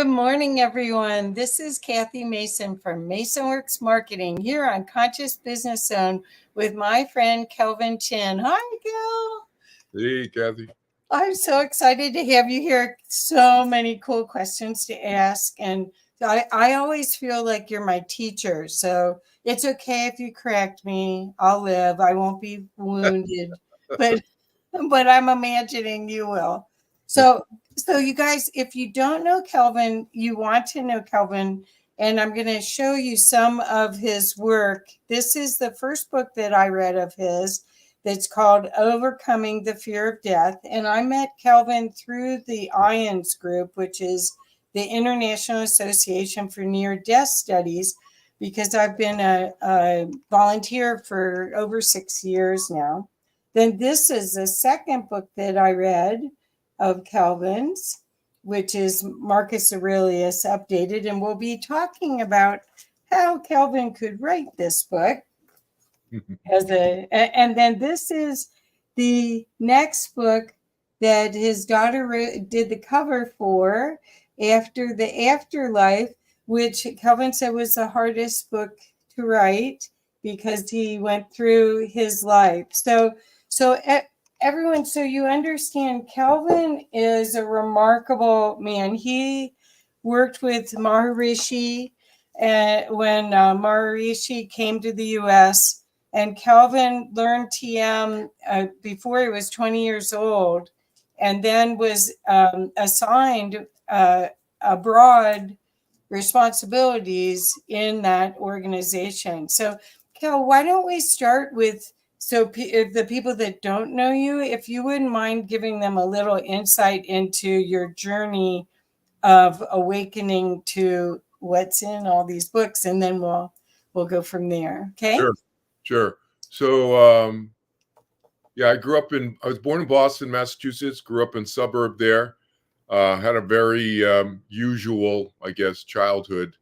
Good morning, everyone. This is Kathy Mason from MasonWorks Marketing here on Conscious Business Zone with my friend Kelvin Chin. Hi, Kel. Hey, Kathy. I'm so excited to have you here. So many cool questions to ask. And I always feel like you're my teacher. So it's okay if you correct me. I'll live. I won't be wounded. but I'm imagining you will. So you guys, if you don't know Kelvin, you want to know Kelvin, and I'm going to show you some of his work. This is the first book that I read of his that's called Overcoming the Fear of Death. And I met Kelvin through the IONS group, which is the International Association for Near-Death Studies, because I've been a volunteer for over 6 years now. Then this is the second book that I read of Kelvin's, which is Marcus Aurelius Updated. And we'll be talking about how Kelvin could write this book. And then this is the next book that his daughter did the cover for, After the Afterlife, which Kelvin said was the hardest book to write because he went through his life. So everyone, so you understand, Kelvin is a remarkable man. He worked with Maharishi when Maharishi came to the U.S., and Kelvin learned TM before he was 20 years old, and then was assigned abroad responsibilities in that organization. So, Kel, why don't we start with, if the people that don't know you, if you wouldn't mind giving them a little insight into your journey of awakening to what's in all these books, and then we'll go from there. Okay? Sure. So, I was born in Boston, Massachusetts, grew up in suburb there, had a very usual, I guess, childhood,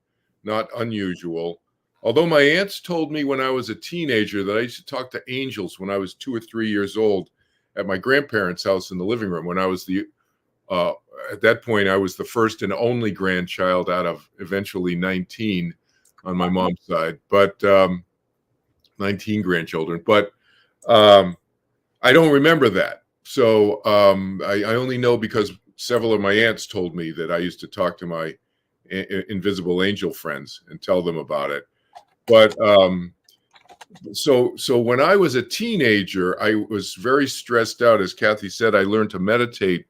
not unusual. Although my aunts told me when I was a teenager that I used to talk to angels when I was 2 or 3 years old at my grandparents' house in the living room. When I was at that point, I was the first and only grandchild out of eventually 19 on my mom's side, but 19 grandchildren. But I don't remember that. So I only know because several of my aunts told me that I used to talk to my invisible angel friends and tell them about it. But so when I was a teenager, I was very stressed out. As Kathy said, I learned to meditate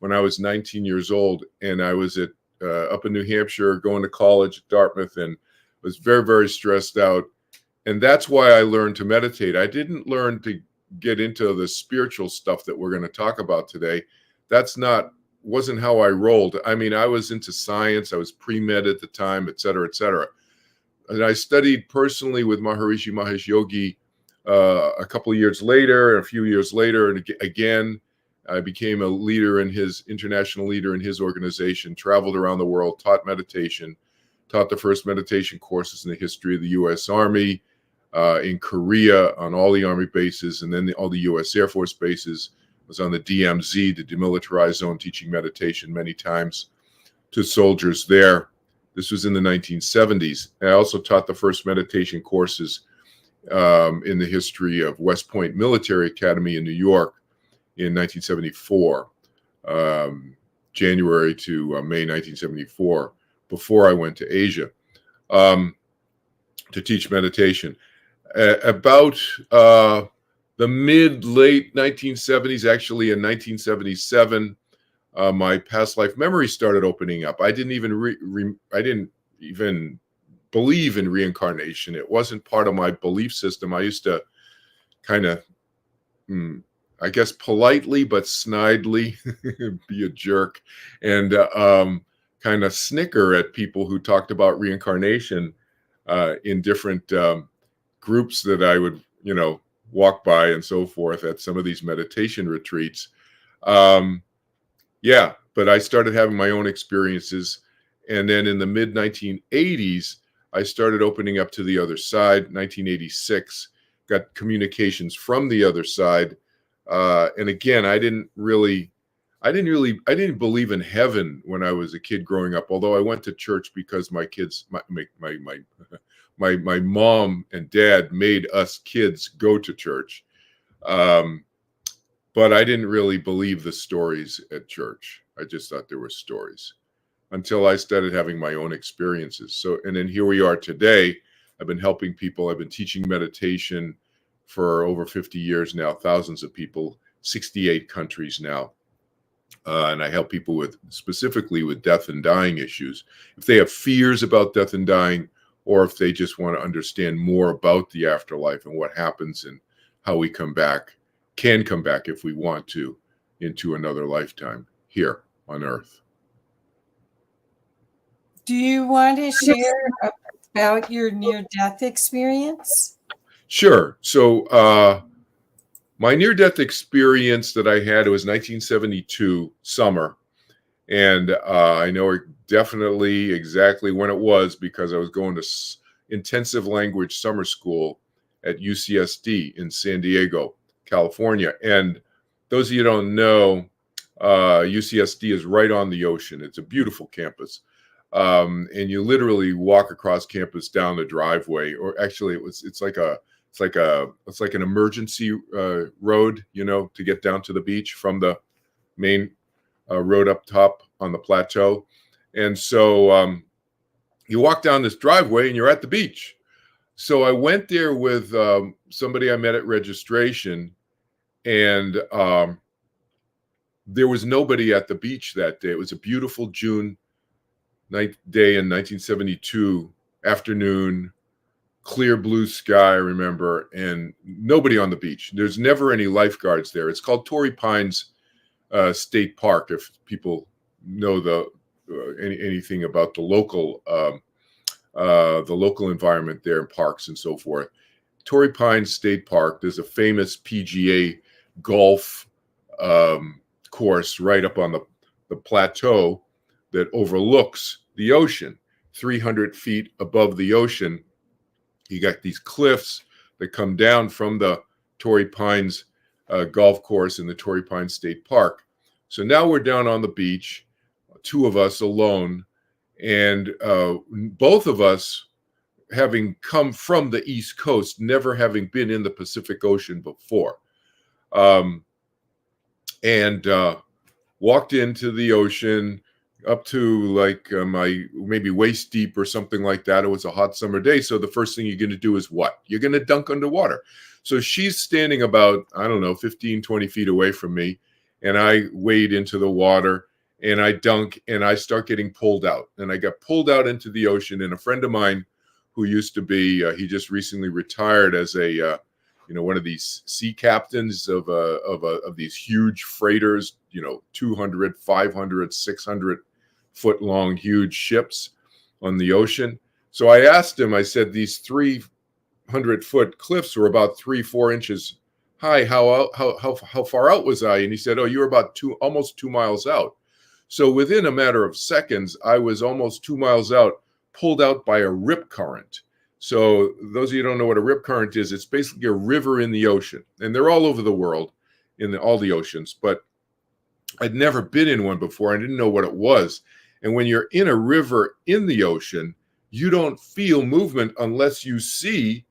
when I was 19 years old, and I was up in New Hampshire going to college at Dartmouth, and was very, very stressed out. And that's why I learned to meditate. I didn't learn to get into the spiritual stuff that we're going to talk about today. Wasn't how I rolled. I mean, I was into science. I was pre-med at the time, et cetera, et cetera. And I studied personally with Maharishi Mahesh Yogi a couple of years later, a few years later, and again, I became a international leader in his organization, traveled around the world, taught meditation, taught the first meditation courses in the history of the U.S. Army, in Korea on all the Army bases, and then all the U.S. Air Force bases. Was on the DMZ, the Demilitarized Zone, teaching meditation many times to soldiers there. This was in the 1970s. I also taught the first meditation courses in the history of West Point Military Academy in New York in 1974, January to May 1974, before I went to Asia to teach meditation. About the mid-late 1970s, actually in 1977, my past life memory started opening up. I didn't even believe in reincarnation. It wasn't part of my belief system. I used to kind of, I guess, politely but snidely be a jerk and kind of snicker at people who talked about reincarnation in different groups that I would, walk by and so forth at some of these meditation retreats. But I started having my own experiences. And then in the mid 1980s, I started opening up to the other side. 1986, got communications from the other side. And again, I didn't really I didn't believe in heaven when I was a kid growing up, although I went to church because my mom and dad made us kids go to church. Um, but I didn't really believe the stories at church. I just thought there were stories until I started having my own experiences. So, and then here we are today. I've been helping people. I've been teaching meditation for over 50 years now, thousands of people, 68 countries now. And I help people with specifically with death and dying issues. If they have fears about death and dying, or if they just want to understand more about the afterlife and what happens and how we can come back if we want to into another lifetime here on Earth. Do you want to share about your near-death experience? Sure. So my near-death experience that I had, it was 1972 summer. And I know definitely exactly when it was because I was going to intensive language summer school at UCSD in San Diego, California. And those of you who don't know, UCSD is right on the ocean. It's a beautiful campus. And you literally walk across campus down the driveway, or actually it's like an emergency road, to get down to the beach from the main road up top on the plateau. And so you walk down this driveway and you're at the beach. So I went there with somebody I met at registration, and there was nobody at the beach that day. It was a beautiful June day in 1972 afternoon, clear blue sky, I remember, and nobody on the beach. There's never any lifeguards there. It's called Torrey Pines State Park, if people know anything about the local environment there in parks and so forth. Torrey Pines State Park, there's a famous PGA golf course right up on the plateau that overlooks the ocean, 300 feet above the ocean. You got these cliffs that come down from the Torrey Pines golf course in the Torrey Pines State Park. So now we're down on the beach, two of us alone, and both of us having come from the East Coast, never having been in the Pacific Ocean before, and walked into the ocean up to like my maybe waist deep or something like that. It was a hot summer day. So the first thing you're going to do is what? You're going to dunk underwater. So she's standing about, 15, 20 feet away from me. And I wade into the water and I dunk and I start getting pulled out. And I got pulled out into the ocean. And a friend of mine who used to be, he just recently retired as a, one of these sea captains of these huge freighters, 200, 500, 600 foot long, huge ships on the ocean. So I asked him, I said, these 300-foot cliffs were about 3-4 inches high. How far out was I? And he said, oh, you were about almost 2 miles out. So within a matter of seconds, I was almost 2 miles out, pulled out by a rip current. So those of you who don't know what a rip current is, it's basically a river in the ocean. And they're all over the world, all the oceans. But I'd never been in one before. I didn't know what it was. And when you're in a river in the ocean, you don't feel movement unless you see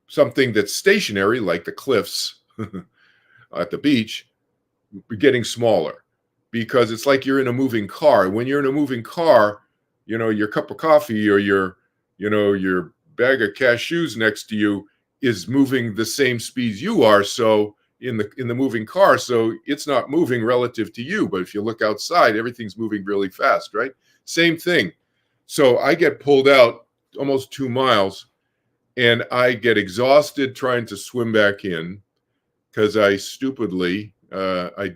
something that's stationary, like the cliffs at the beach, getting smaller, because it's like you're in a moving car. When you're in a moving car, your cup of coffee or your bag of cashews next to you is moving the same speed you are. So in the moving car, so it's not moving relative to you. But if you look outside, everything's moving really fast, right? Same thing. So I get pulled out almost 2 miles, and I get exhausted trying to swim back in because I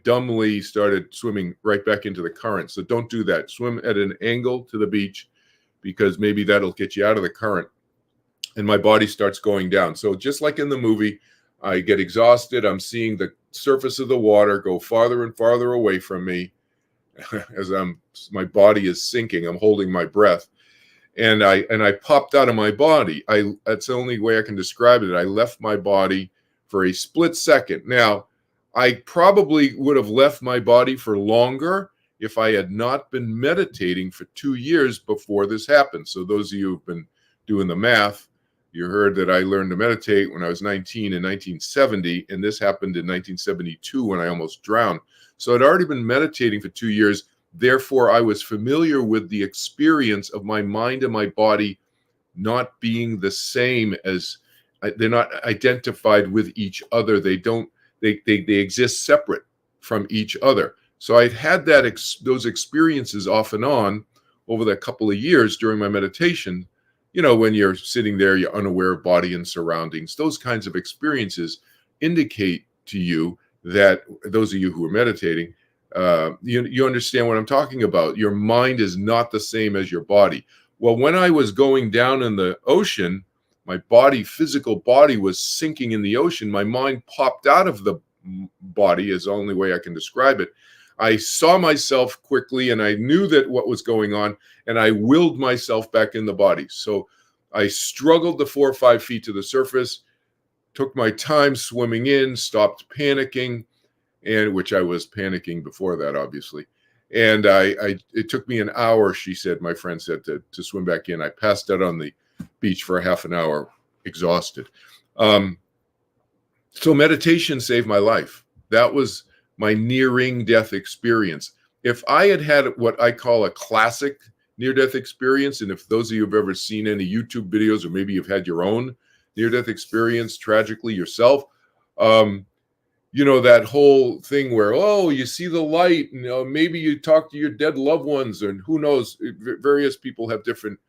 dumbly started swimming right back into the current. So don't do that. Swim at an angle to the beach, because maybe that'll get you out of the current. And my body starts going down. So just like in the movie, I get exhausted. I'm seeing the surface of the water go farther and farther away from me as my body is sinking. I'm holding my breath. And I popped out of my body. That's the only way I can describe it. I left my body for a split second. Now, I probably would have left my body for longer if I had not been meditating for 2 years before this happened. So those of you who've been doing the math, you heard that I learned to meditate when I was 19 in 1970, and this happened in 1972 when I almost drowned. So I'd already been meditating for 2 years. Therefore, I was familiar with the experience of my mind and my body not being the same as, they're not identified with each other. They exist separate from each other. So I'd had those experiences off and on over the couple of years during my meditation. You know, when you're sitting there, you're unaware of body and surroundings. Those kinds of experiences indicate to you that, those of you who are meditating, you understand what I'm talking about. Your mind is not the same as your body. Well, when I was going down in the ocean, my physical body was sinking in the ocean. My mind popped out of the body, is the only way I can describe it. I saw myself quickly, and I knew that what was going on, and I willed myself back in the body. So I struggled the 4 or 5 feet to the surface, took my time swimming in, stopped panicking, and which I was panicking before that, obviously. And it took me an hour, she said, my friend said, to swim back in. I passed out on the beach for a half an hour, exhausted. So meditation saved my life. That was my nearing death experience. If I had had what I call a classic near-death experience, and if those of you have ever seen any YouTube videos, or maybe you've had your own near-death experience tragically yourself, you know, that whole thing where, oh, you see the light, and maybe you talk to your dead loved ones, and who knows, various people have different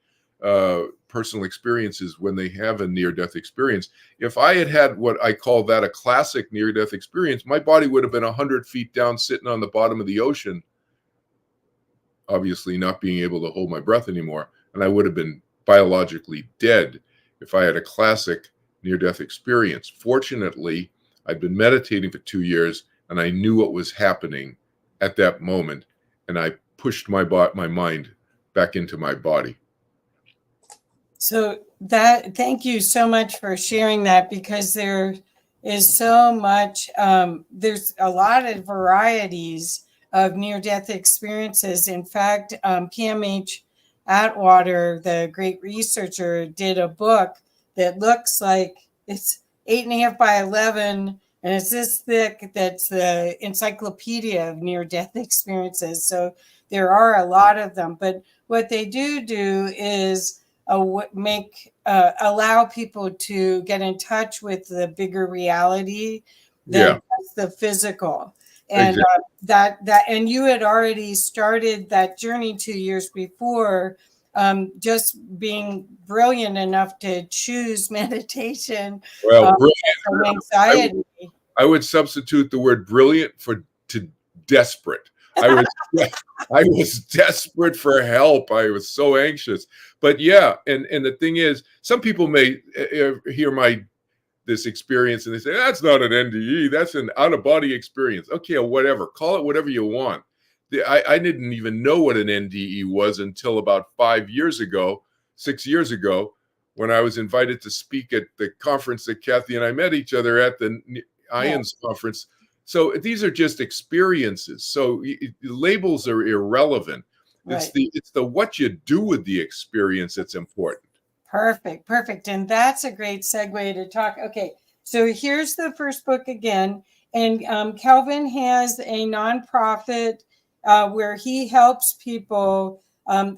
personal experiences when they have a near-death experience. If I had had what I call that a classic near-death experience, my body would have been 100 feet down, sitting on the bottom of the ocean, obviously not being able to hold my breath anymore, and I would have been biologically dead if I had a classic near-death experience. Fortunately, I'd been meditating for 2 years, and I knew what was happening at that moment, and I pushed my mind back into my body. So thank you so much for sharing that, because there is so much, there's a lot of varieties of near-death experiences. In fact, PMH Atwater, the great researcher, did a book that looks like it's 8.5 by 11, and it's this thick. That's the encyclopedia of near-death experiences. So there are a lot of them. But what they do is allow people to get in touch with the bigger reality than just the physical. And exactly. And you had already started that journey 2 years before, just being brilliant enough to choose meditation. Well, brilliant. Anxiety. I would substitute the word brilliant to desperate. I was desperate for help. I was so anxious. But yeah, and the thing is, some people may hear this experience and they say, that's not an NDE, that's an out-of-body experience. Okay, whatever. Call it whatever you want. I didn't even know what an NDE was until about 6 years ago, when I was invited to speak at the conference that Kathy and I met each other at, the IONS conference. So these are just experiences. So labels are irrelevant. Right. It's the what you do with the experience that's important. Perfect. And that's a great segue to talk. Okay, so here's the first book again. And Kelvin has a nonprofit where he helps people.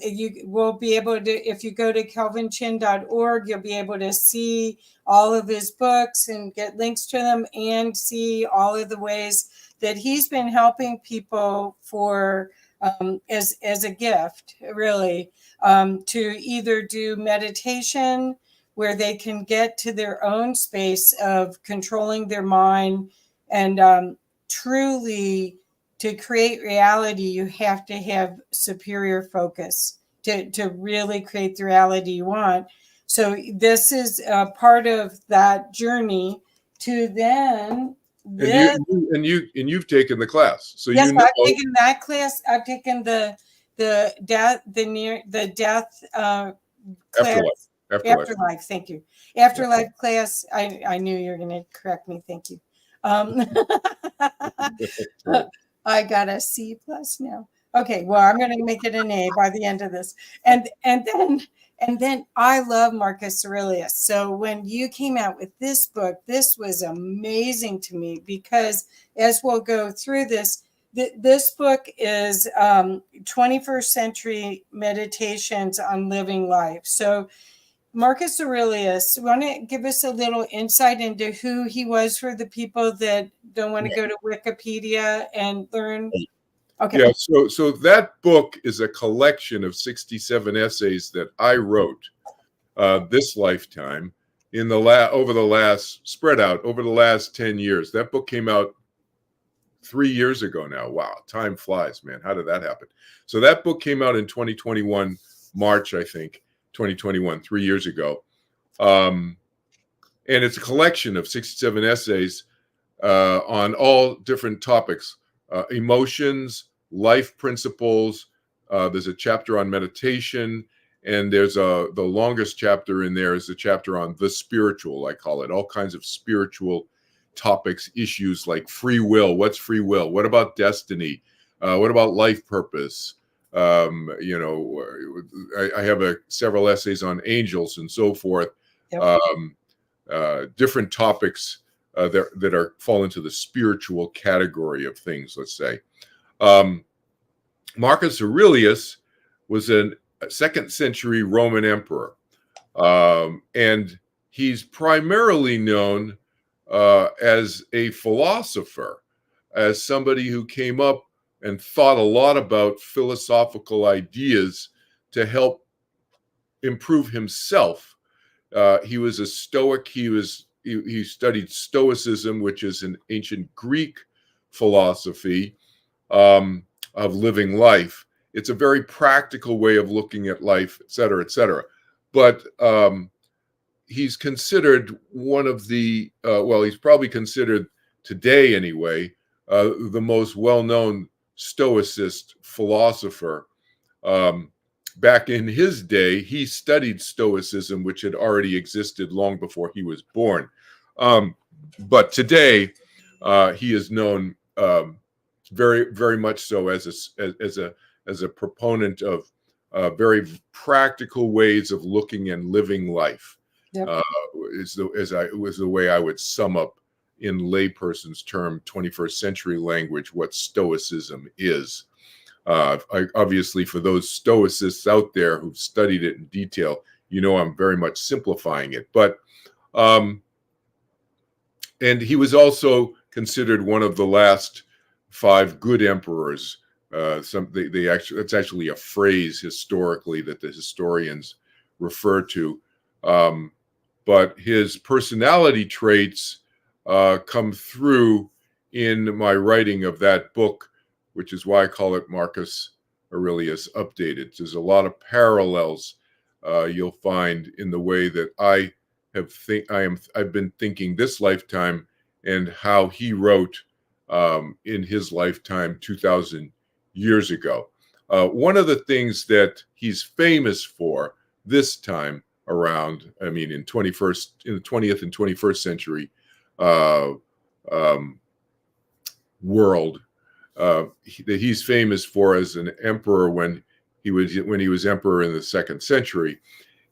You will be able to, if you go to kelvinchin.org, you'll be able to see all of his books and get links to them, and see all of the ways that he's been helping people for as a gift, really, to either do meditation where they can get to their own space of controlling their mind, and truly, to create reality, you have to have superior focus to really create the reality you want. So this is a part of that journey to then. And you've taken the class, so yes, you know. I've taken that class. I've taken the death class. Afterlife. Thank you. Afterlife class. I knew you were going to correct me. Thank you. Um, I got a C+ now. Okay, well, I'm going to make it an A by the end of this. And then I love Marcus Aurelius. So when you came out with this book, this was amazing to me because as we'll go through this, this book is 21st century meditations on living life. So Marcus Aurelius, you want to give us a little insight into who he was for the people that don't want to go to Wikipedia and learn? Okay. Yeah, so that book is a collection of 67 essays that I wrote this lifetime in the over the last spread out over the last 10 years. That book came out 3 years ago now. Wow, time flies, man. How did that happen? So that book came out in 2021, March, I think, 2021, 3 years ago. And it's a collection of 67 essays on all different topics, emotions, life principles. There's a chapter on meditation, and there's the longest chapter in there is a chapter on the spiritual, I call it, all kinds of spiritual topics, issues like free will. What's free will? What about destiny? What about life purpose? You know, I have several essays on angels and so forth. Yep. Different topics that fall into the spiritual category of things, let's say. Marcus Aurelius was a 2nd century Roman emperor, and he's primarily known as a philosopher, as somebody who came up and thought a lot about philosophical ideas to help improve himself. He was a Stoic. He studied Stoicism, which is an ancient Greek philosophy of living life. It's a very practical way of looking at life, et cetera, et cetera. But he's considered one of the, well, he's probably considered today anyway, the most well-known Stoicist philosopher. Back in his day, he studied Stoicism, which had already existed long before he was born. But today, he is known very, very much so as a proponent of very practical ways of looking and living life. Yep. Was the way I would sum up in layperson's term, 21st century language, what Stoicism is. Obviously, for those Stoicists out there who've studied it in detail, you know I'm very much simplifying it. But and he was also considered one of the last 5 good emperors. It's actually a phrase historically that the historians refer to. But his personality traits come through in my writing of that book, which is why I call it Marcus Aurelius Updated. There's a lot of parallels you'll find in the way that I've been thinking this lifetime and how he wrote in his lifetime 2,000 years ago. One of the things that he's famous for this time around, I mean, in the 20th and 21st century world, that he's famous for as an emperor when he was emperor in the 2nd century,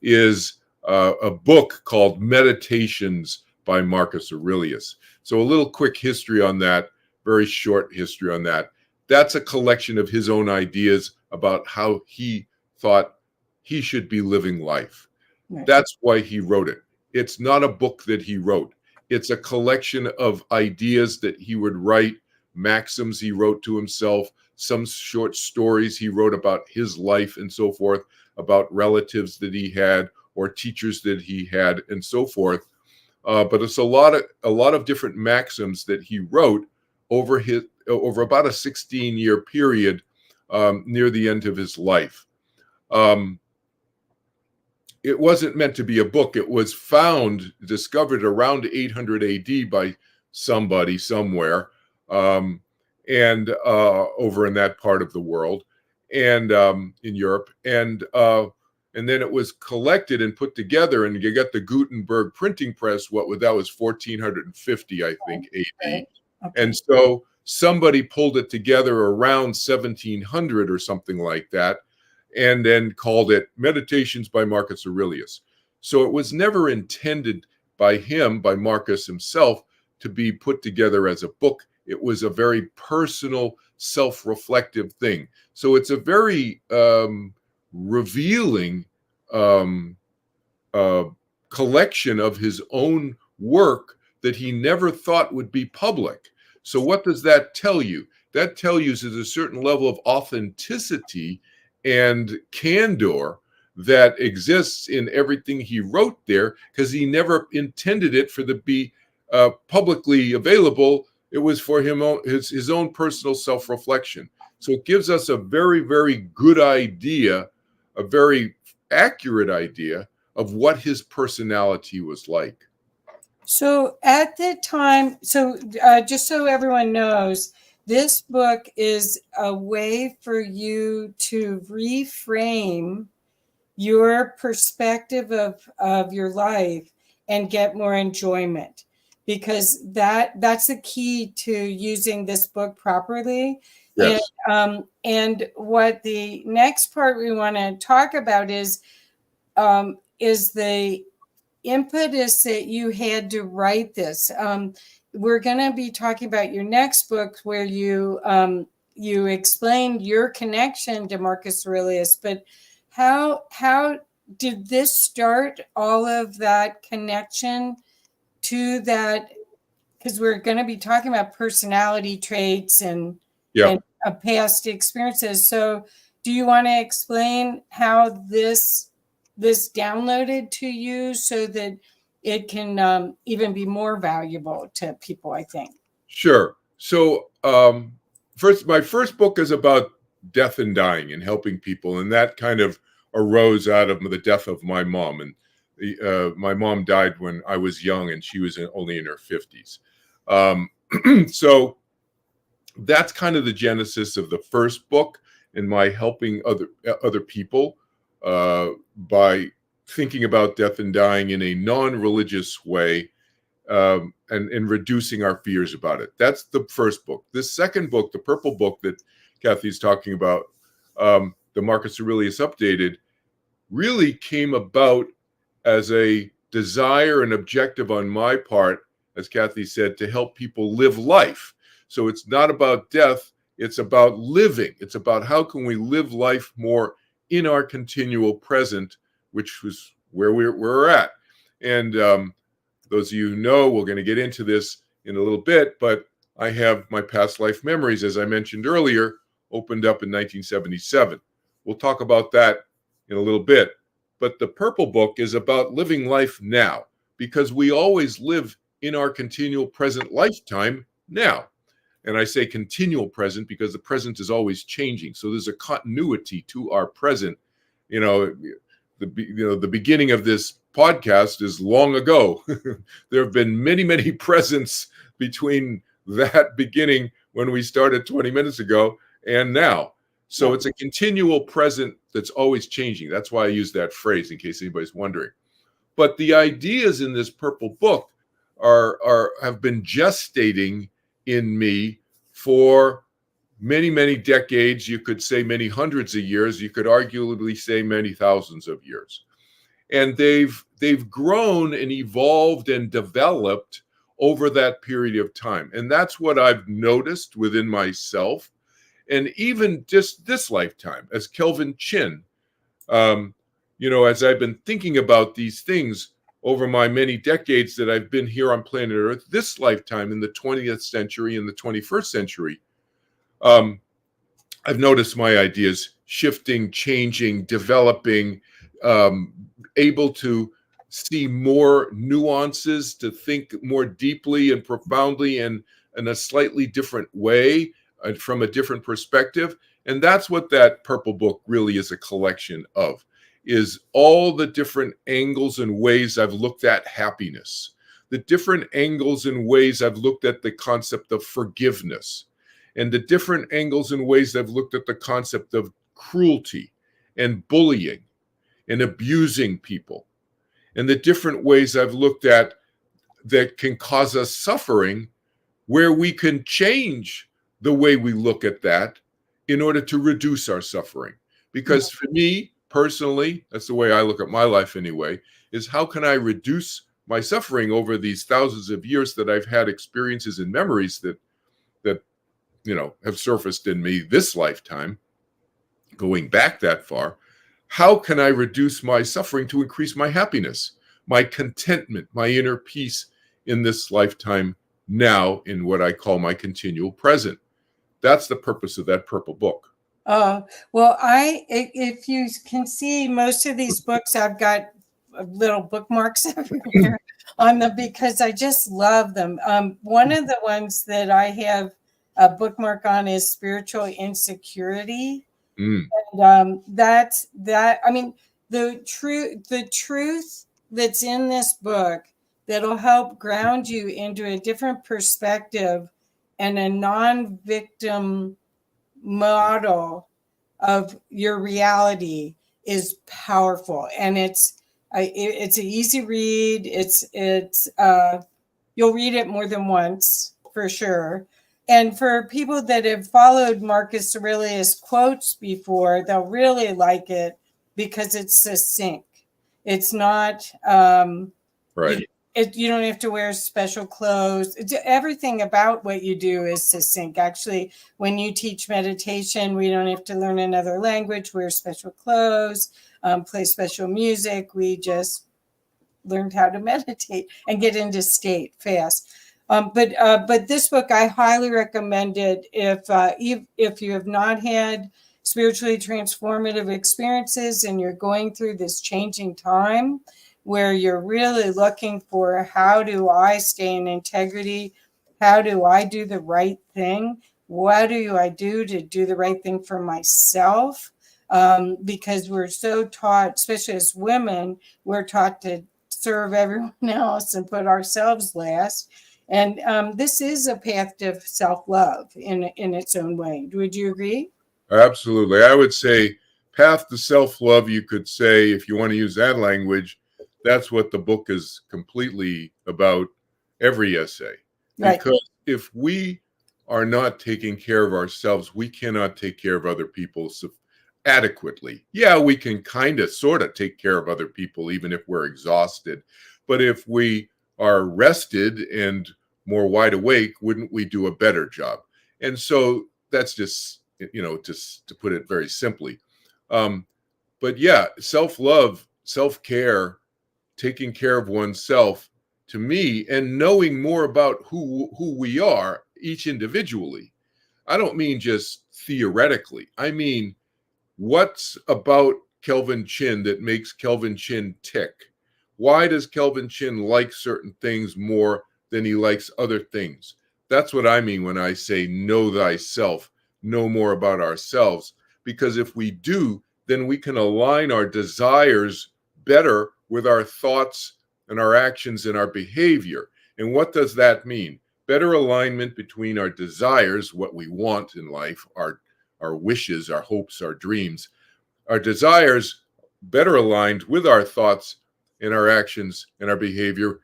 is a book called Meditations by Marcus Aurelius. So a little quick history on that, very short history on that. That's a collection of his own ideas about how he thought he should be living life. Right. That's why he wrote it. It's not a book that he wrote. It's a collection of ideas that he would write, maxims he wrote to himself, some short stories he wrote about his life and so forth, about relatives that he had or teachers that he had and so forth. But it's a lot of different maxims that he wrote over about a 16-year period near the end of his life. It wasn't meant to be a book. It was discovered around 800 AD by somebody somewhere, and over in that part of the world, and in Europe, and and then it was collected and put together, and you got the Gutenberg printing press. That was 1450, I think, AD. Right. Okay. And so somebody pulled it together around 1700 or something like that, and then called it Meditations by Marcus Aurelius. So it was never intended by Marcus himself, to be put together as a book. It was a very personal, self-reflective thing. So it's a very revealing collection of his own work that he never thought would be public. So what does that tell you? That tells you there's a certain level of authenticity and candor that exists in everything he wrote there, because he never intended it for the be publicly available. It was for him, his own personal self-reflection. So it gives us a very, very good idea, a very accurate idea of what his personality was like. So at the time, just so everyone knows, this book is a way for you to reframe your perspective of your life and get more enjoyment, because that's the key to using this book properly. Yes. And what the next part we want to talk about is the impetus that you had to write this. We're going to be talking about your next book, where you explained your connection to Marcus Aurelius, but how did this start, all of that connection to that? Because we're going to be talking about personality traits and past experiences. So do you want to explain how this downloaded to you so that it can even be more valuable to people, I think? Sure. So my first book is about death and dying and helping people, and that kind of arose out of the death of my mom. And my mom died when I was young, and she was only in her 50s. So that's kind of the genesis of the first book, and my helping other people by thinking about death and dying in a non-religious way, and reducing our fears about it. That's the first book. This second book, the purple book that Kathy's talking about, the Marcus Aurelius Updated, really came about as a desire and objective on my part, as Kathy said, to help people live life. So it's not about death, it's about living. It's about how can we live life more in our continual present, which was where we're at. And those of you who know, we're going to get into this in a little bit, but I have my past life memories, as I mentioned earlier, opened up in 1977. We'll talk about that in a little bit. But the purple book is about living life now, because we always live in our continual present lifetime now. And I say continual present because the present is always changing. So there's a continuity to our present. The beginning of this podcast is long ago. There have been many, many presents between that beginning when we started 20 minutes ago and now. So it's a continual present that's always changing. That's why I use that phrase, in case anybody's wondering. But the ideas in this purple book have been gestating in me for many, many decades. You could say many hundreds of years. You could arguably say many thousands of years. And they've grown and evolved and developed over that period of time. And that's what I've noticed within myself. And even just this lifetime, as Kelvin Chin, as I've been thinking about these things over my many decades that I've been here on planet Earth, this lifetime in the 20th century and the 21st century, I've noticed my ideas shifting, changing, developing, able to see more nuances, to think more deeply and profoundly and in a slightly different way, from a different perspective. And that's what that purple book really is a collection of, is all the different angles and ways I've looked at happiness, the different angles and ways I've looked at the concept of forgiveness, and the different angles and ways I've looked at the concept of cruelty and bullying, and abusing people, and the different ways I've looked at that can cause us suffering, where we can change the way we look at that in order to reduce our suffering. Because for me personally, that's the way I look at my life anyway, is how can I reduce my suffering over these thousands of years that I've had experiences and memories that have surfaced in me this lifetime, going back that far. How can I reduce my suffering to increase my happiness, my contentment, my inner peace in this lifetime now, in what I call my continual present? That's the purpose of that purple book. Well, if you can see, most of these books, I've got little bookmarks everywhere on them because I just love them. One of the ones that I have a bookmark on is spiritual insecurity. Mm. And that's that. I mean, the truth that's in this book that'll help ground you into a different perspective and a non-victim model of your reality is powerful, and it's an easy read. It's you'll read it more than once for sure. And for people that have followed Marcus Aurelius quotes before, they'll really like it because it's succinct. It's not Right. you don't have to wear special clothes. Everything about what you do is succinct. Actually, when you teach meditation, we don't have to learn another language, wear special clothes, play special music. We just learned how to meditate and get into state fast. But this book, I highly recommend it if you have not had spiritually transformative experiences and you're going through this changing time where you're really looking for, how do I stay in integrity? How do I do the right thing? What do I do to do the right thing for myself? Because we're so taught, especially as women, we're taught to serve everyone else and put ourselves last. And this is a path to self-love in its own way. Would you agree? Absolutely. I would say path to self-love, you could say, if you want to use that language, that's what the book is completely about, every essay. Right. Because if we are not taking care of ourselves, we cannot take care of other people adequately. Yeah, we can kind of sort of take care of other people even if we're exhausted. But if we are rested and more wide awake, wouldn't we do a better job? And so that's just, just to put it very simply. But yeah, self-love, self-care, taking care of oneself, to me, and knowing more about who we are, each individually. I don't mean just theoretically. I mean, what's about Kelvin Chin that makes Kelvin Chin tick? Why does Kelvin Chin like certain things more than he likes other things? That's what I mean when I say know thyself, know more about ourselves. Because if we do, then we can align our desires better with our thoughts and our actions and our behavior. And what does that mean? Better alignment between our desires, what we want in life, our wishes, our hopes, our dreams, our desires better aligned with our thoughts and our actions and our behavior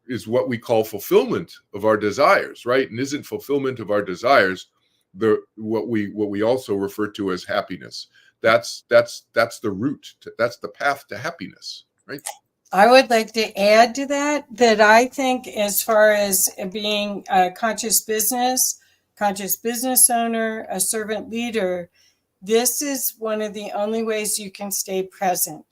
is what we call fulfillment of our desires, right? And isn't fulfillment of our desires what we also refer to as happiness? That's the route. That's the path to happiness, right? I would like to add to that I think, as far as being a conscious business owner, a servant leader, this is one of the only ways you can stay present.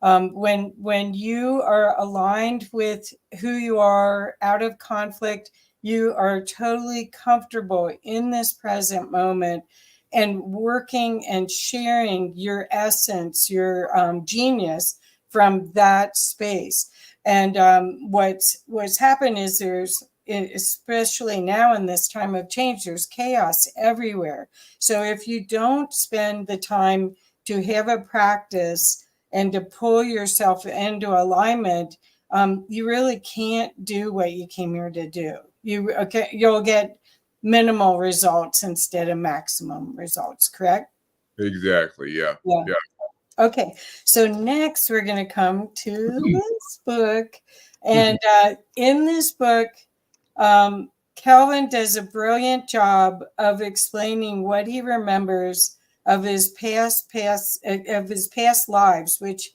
When you are aligned with who you are, out of conflict, you are totally comfortable in this present moment and working and sharing your essence, your genius from that space. And what's happened is there's, especially now in this time of change, there's chaos everywhere. So if you don't spend the time to have a practice and to pull yourself into alignment, you really can't do what you came here to do. You'll get minimal results instead of maximum results, correct? Exactly. Yeah. Yeah. Yeah. Okay, so next we're going to come to this book. And in this book, Kelvin does a brilliant job of explaining what he remembers of his past lives, which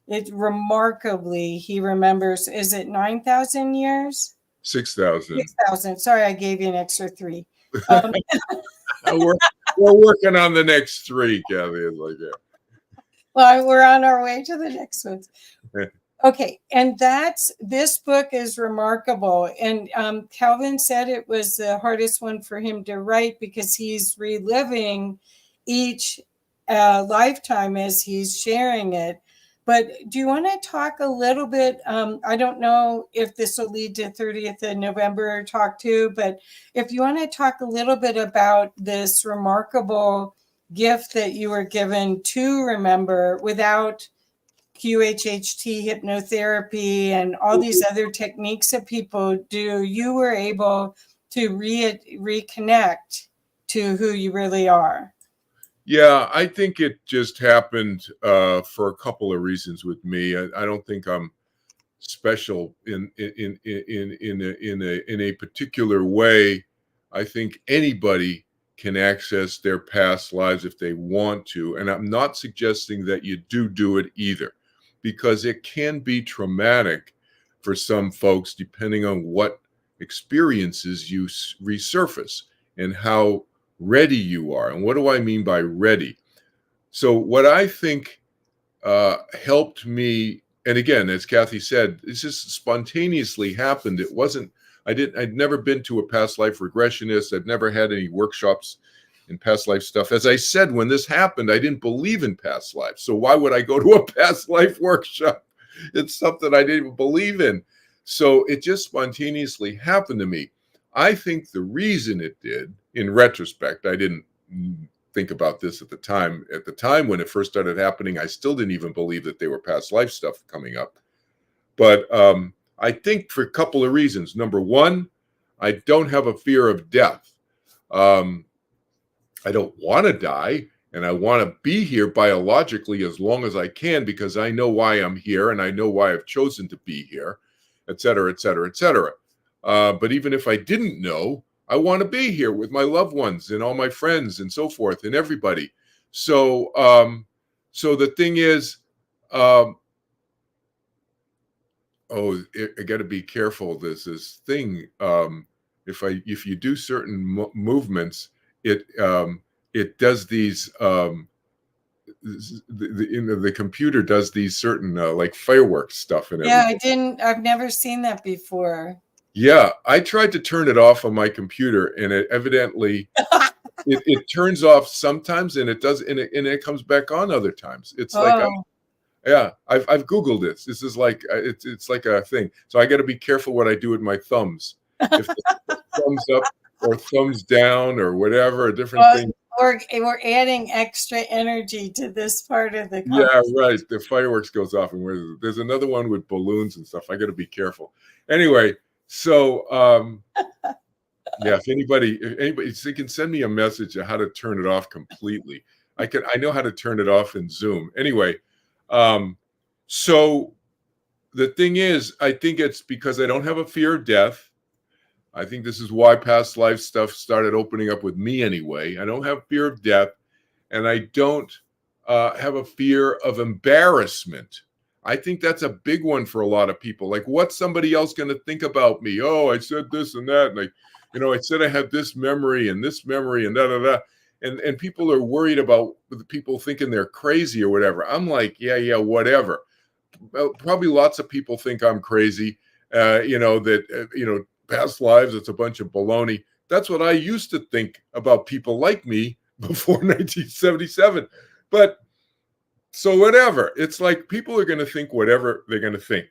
it remarkably he remembers. Is it 9,000 years? 6,000. 6,000. Sorry, I gave you an extra 3. Um, we're, we're working on the next 3, Kathy. It's like, yeah. well, we're on our way to the next one. Okay, and this book is remarkable. And Kelvin said it was the hardest one for him to write because he's reliving each lifetime as he's sharing it. But do you want to talk a little bit? I don't know if this will lead to 30th of November talk too, but if you want to talk a little bit about this remarkable gift that you were given to remember without QHHT hypnotherapy and all these other techniques that people do, you were able to reconnect to who you really are. Yeah, I think it just happened for a couple of reasons with me. I don't think I'm special in a particular way. I think anybody can access their past lives if they want to, and I'm not suggesting that you do it either, because it can be traumatic for some folks depending on what experiences you resurface and how ready you are. And what do I mean by ready? So what I think helped me, and again, as Kathy said, this just spontaneously happened. It wasn't, I'd never been to a past life regressionist. I'd never had any workshops in past life stuff. As I said, when this happened, I didn't believe in past life. So why would I go to a past life workshop? It's something I didn't even believe in. So it just spontaneously happened to me. I think the reason it did, in retrospect, I didn't think about this at the time. At the time when it first started happening, I still didn't even believe that they were past life stuff coming up. But I think for a couple of reasons. Number one, I don't have a fear of death. I don't want to die, and I want to be here biologically as long as I can because I know why I'm here and I know why I've chosen to be here, et cetera, et cetera, et cetera. But even if I didn't know, I want to be here with my loved ones and all my friends and so forth and everybody. So, so the thing is, I got to be careful. There's this thing. If you do certain movements, it does these. The computer does these certain like fireworks stuff and everything. I've never seen that before. Yeah, I tried to turn it off on my computer, and it evidently it turns off sometimes, and it does, and it comes back on other times. It's like, yeah, I've Googled this. This is like it's like a thing. So I got to be careful what I do with my thumbs. If the thumbs up or thumbs down or whatever, a different thing. We're adding extra energy to this part of the conversation. Yeah, right. The fireworks goes off, and there's another one with balloons and stuff. I got to be careful. Anyway. So, yeah, if anybody, so you can send me a message on how to turn it off completely. I know how to turn it off in Zoom. Anyway, so the thing is, I think it's because I don't have a fear of death. I think this is why past life stuff started opening up with me anyway. I don't have fear of death, and I don't have a fear of embarrassment. I think that's a big one for a lot of people. Like, what's somebody else going to think about me? Oh, I said this and that. And I said I had this memory and da, da, da. And people are worried about the people thinking they're crazy or whatever. I'm like, yeah, whatever. Well, probably lots of people think I'm crazy. Past lives, it's a bunch of baloney. That's what I used to think about people like me before 1977. But so whatever. It's like people are going to think whatever they're going to think.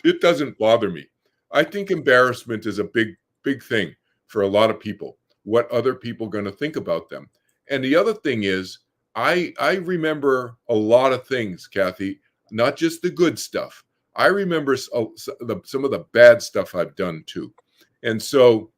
It doesn't bother me. I think embarrassment is a big, big thing for a lot of people. What other people are going to think about them. And the other thing is, I remember a lot of things, Kathy, not just the good stuff. I remember some of the bad stuff I've done too. And so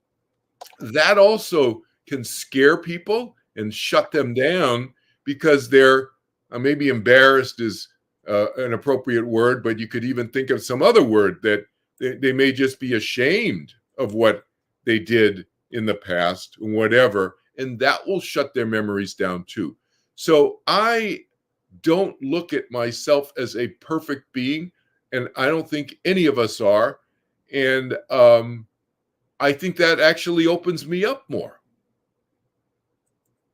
that also can scare people and shut them down because they're maybe embarrassed is an appropriate word, but you could even think of some other word that they may just be ashamed of what they did in the past, whatever, and that will shut their memories down too. So I don't look at myself as a perfect being, and I don't think any of us are. And I think that actually opens me up more.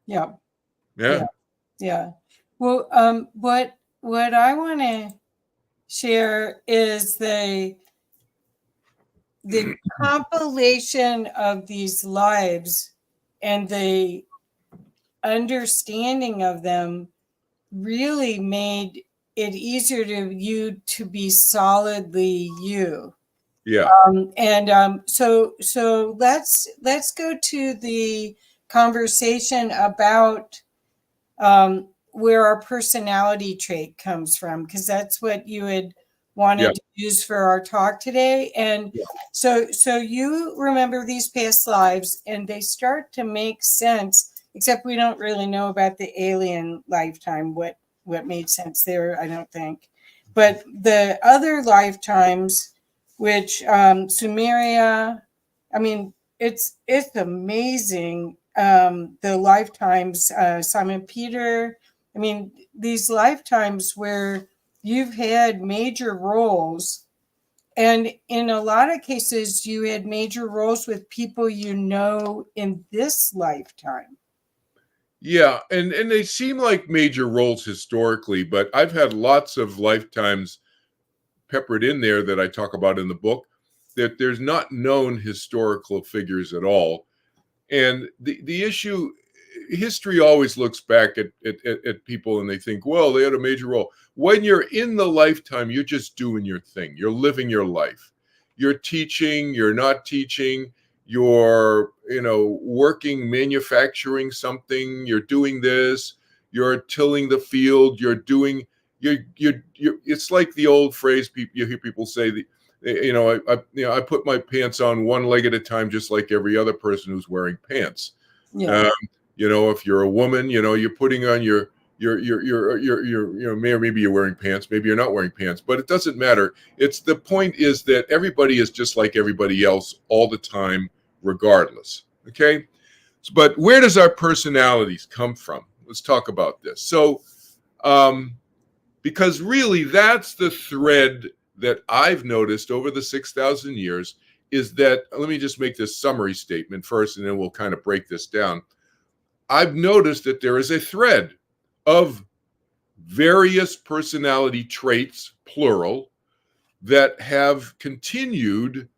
Yeah. Yeah. Yeah. Well, what I want to share is the compilation of these lives and the understanding of them really made it easier to you to be solidly you. Yeah. So let's go to the conversation about where our personality trait comes from, because that's what you had wanted Yeah. to use for our talk today. And Yeah. so you remember these past lives and they start to make sense, except we don't really know about the alien lifetime, what made sense there, I don't think. But the other lifetimes, which Sumeria, I mean, it's amazing. The lifetimes, Simon Peter, I mean, these lifetimes where you've had major roles, and in a lot of cases, you had major roles with people you know in this lifetime. Yeah, and they seem like major roles historically, but I've had lots of lifetimes peppered in there that I talk about in the book that there's not known historical figures at all. And the issue, history always looks back at people and they think, well, they had a major role. When you're in the lifetime, you're just doing your thing. You're living your life. You're teaching, you're not teaching, you're, working, manufacturing something, you're doing this, you're tilling the field, you're it's like the old phrase you hear people say, I put my pants on one leg at a time, just like every other person who's wearing pants. Yeah. If you're a woman, you're putting on your maybe you're wearing pants, maybe you're not wearing pants, but it doesn't matter. The point is that everybody is just like everybody else all the time, regardless. Okay. But where does our personalities come from? Let's talk about this. So, because really that's the thread that I've noticed over the 6,000 years is that, let me just make this summary statement first, and then we'll kind of break this down. I've noticed that there is a thread of various personality traits, plural, that have continued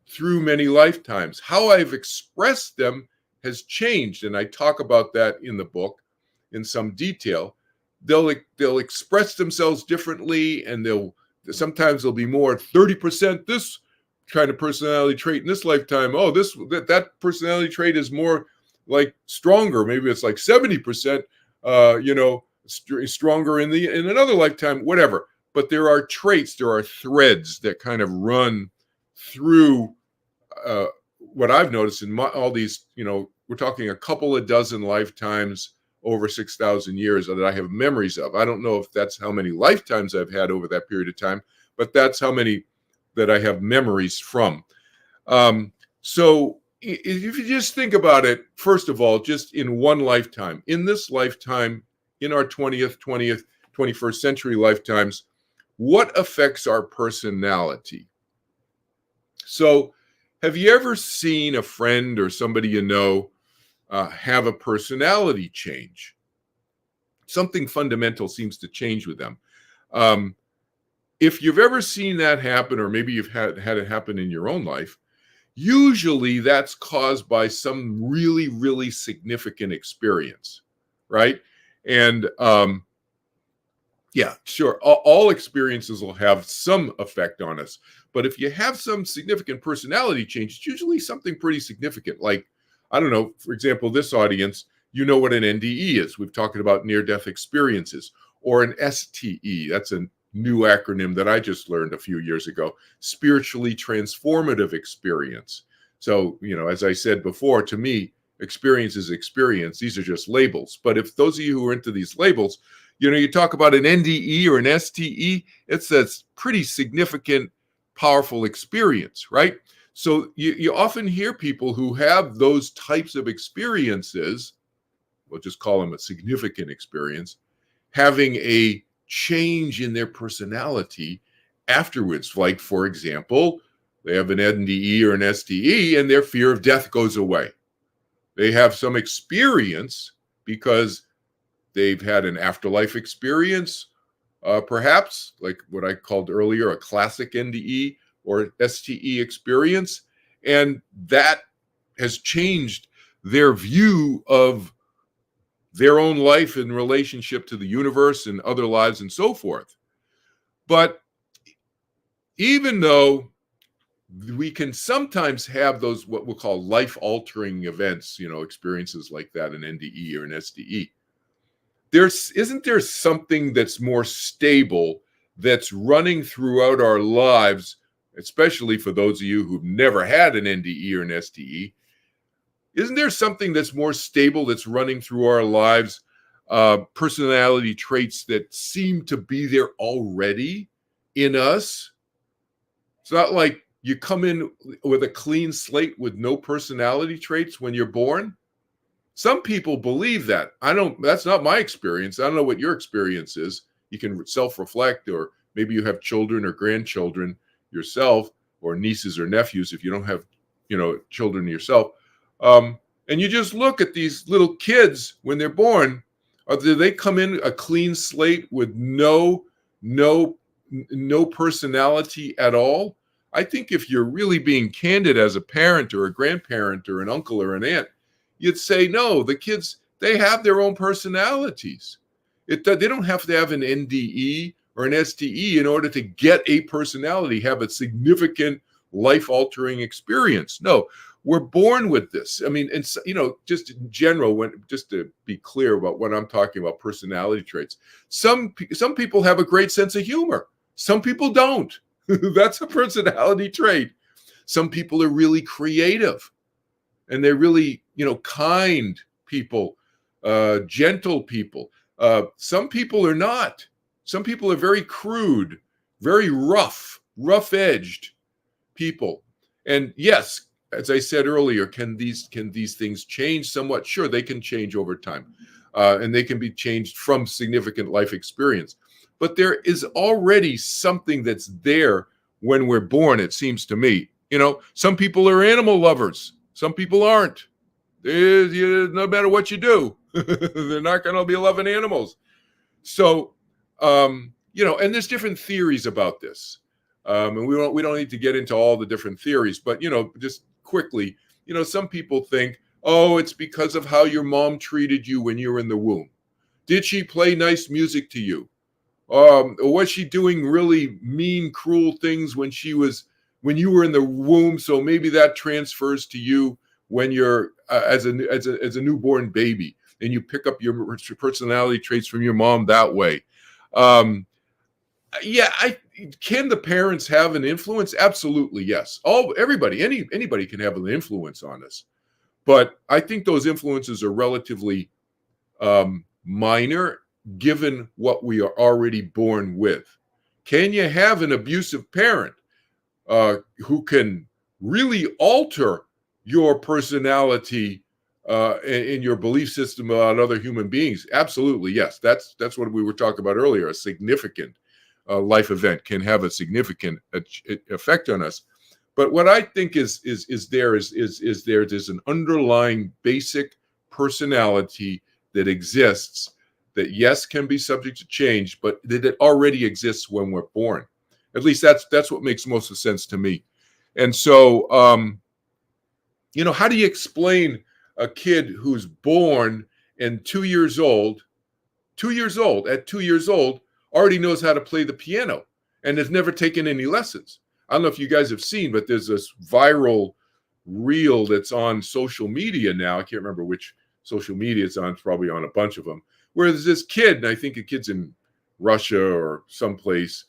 through many lifetimes. How I've expressed them has changed, and I talk about that in the book in some detail. They'll express themselves differently, and sometimes they'll be more 30% this kind of personality trait in this lifetime. Oh, that personality trait is more like stronger. Maybe it's like 70%, stronger in another lifetime, whatever. But there are traits, there are threads that kind of run through what I've noticed in all these, we're talking a couple of dozen lifetimes over 6,000 years that I have memories of. I don't know if that's how many lifetimes I've had over that period of time, but that's how many that I have memories from. So if you just think about it, first of all, just in one lifetime, in this lifetime, in our 20th, 21st century lifetimes, what affects our personality? So have you ever seen a friend or somebody you know have a personality change? Something fundamental seems to change with them. If you've ever seen that happen, or maybe you've had it happen in your own life, usually that's caused by some really, really significant experience, right? And yeah, sure, all experiences will have some effect on us. But if you have some significant personality change, it's usually something pretty significant. Like, I don't know, for example, this audience, you know what an NDE is. We've talked about near-death experiences, or an STE. That's a new acronym that I just learned a few years ago, spiritually transformative experience. So, as I said before, to me, experience is experience. These are just labels. But if those of you who are into these labels, You talk about an NDE or an STE, it's a pretty significant, powerful experience, right? So you often hear people who have those types of experiences, we'll just call them a significant experience, having a change in their personality afterwards. Like, for example, they have an NDE or an STE and their fear of death goes away. They have some experience because they've had an afterlife experience, perhaps, like what I called earlier, a classic NDE or STE experience. And that has changed their view of their own life in relationship to the universe and other lives and so forth. But even though we can sometimes have those what we'll call life-altering events, experiences like that, an NDE or an SDE, isn't there something that's more stable that's running throughout our lives, especially for those of you who've never had an NDE or an SDE? Isn't there something that's more stable that's running through our lives, personality traits that seem to be there already in us? It's not like you come in with a clean slate with no personality traits when you're born. Some people believe that. That's not my experience. I don't know what your experience is. You can self-reflect, or maybe you have children or grandchildren yourself, or nieces or nephews if you don't have, children yourself. And you just look at these little kids when they're born. Do they come in a clean slate with no personality at all? I think if you're really being candid as a parent or a grandparent or an uncle or an aunt, you'd say, no, the kids, they have their own personalities. They don't have to have an NDE or an STE in order to get a personality, have a significant life-altering experience. No, we're born with this. I mean, and just in general, just to be clear about what I'm talking about, personality traits. Some people have a great sense of humor. Some people don't. That's a personality trait. Some people are really creative, and they're really, kind people, gentle people. Some people are not. Some people are very crude, very rough-edged people. And yes, as I said earlier, can these things change somewhat? Sure, they can change over time, and they can be changed from significant life experience. But there is already something that's there when we're born, it seems to me. Some people are animal lovers. Some people aren't. No matter what you do, they're not going to be loving animals. So, and there's different theories about this. And we don't need to get into all the different theories, but, just quickly, some people think, oh, it's because of how your mom treated you when you were in the womb. Did she play nice music to you? Or was she doing really mean, cruel things when you were in the womb? So maybe that transfers to you when you're as a newborn baby, and you pick up your personality traits from your mom that way. Can the parents have an influence? Absolutely, yes. Anybody can have an influence on us, but I think those influences are relatively minor, given what we are already born with. Can you have an abusive parent who can really alter your personality and your belief system about other human beings? Absolutely, yes. That's what we were talking about earlier. A significant life event can have a significant effect on us. But what I think is there's an underlying basic personality that exists that, yes, can be subject to change, but that it already exists when we're born. At least that's what makes most of sense to me. And so, how do you explain a kid who's born and 2 years old, already knows how to play the piano and has never taken any lessons? I don't know if you guys have seen, but there's this viral reel that's on social media now. I can't remember which social media it's on. It's probably on a bunch of them, where there's this kid, and I think the kid's in Russia or someplace,